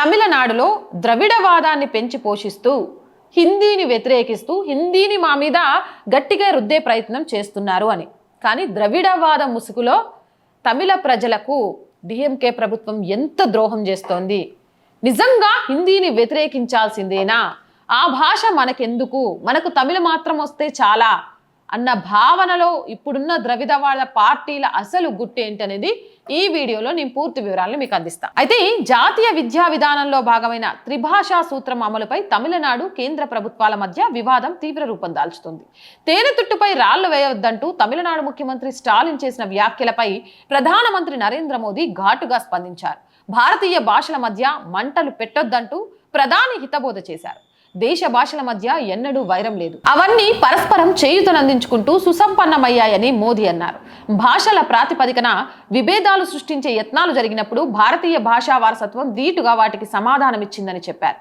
తమిళనాడులో ద్రవిడవాదాన్ని పెంచి పోషిస్తూ హిందీని వ్యతిరేకిస్తూ హిందీని మా మీద గట్టిగా రుద్దే ప్రయత్నం చేస్తున్నారు అని. కానీ ద్రవిడవాద ముసుగులో తమిళ ప్రజలకు డిఎంకే ప్రభుత్వం ఎంత ద్రోహం చేస్తోంది. నిజంగా హిందీని వ్యతిరేకించాల్సిందేనా, ఆ భాష మనకెందుకు, మనకు తమిళ మాత్రం వస్తే చాలా అన్న భావనలో ఇప్పుడున్న ద్రవిడవాద పార్టీల అసలు గుట్టేంటనేది ఈ వీడియోలో నేను పూర్తి వివరాలను మీకు అందిస్తాను. అయితే జాతీయ విద్యా విధానంలో భాగమైన త్రిభాషా సూత్రం అమలుపై తమిళనాడు కేంద్ర ప్రభుత్వాల మధ్య వివాదం తీవ్ర రూపం దాల్చుతుంది. తేనెతుట్టుపై రాళ్లు వేయవద్దంటూ తమిళనాడు ముఖ్యమంత్రి స్టాలిన్ చేసిన వ్యాఖ్యలపై ప్రధానమంత్రి నరేంద్ర మోదీ ఘాటుగా స్పందించారు. భారతీయ భాషల మధ్య మంటలు పెట్టొద్దంటూ ప్రధాని హితబోధ చేశారు. దేశ భాషల మధ్య ఎన్నడూ వైరం లేదు, అవన్నీ పరస్పరం చేయుతనందించుకుంటూ సుసంపన్నమయ్యాయని మోదీ అన్నారు. భాషల ప్రాతిపదికన విభేదాలు సృష్టించే యత్నాలు జరిగినప్పుడు భారతీయ భాషా వారసత్వం ధీటుగా వాటికి సమాధానమిచ్చిందని చెప్పారు.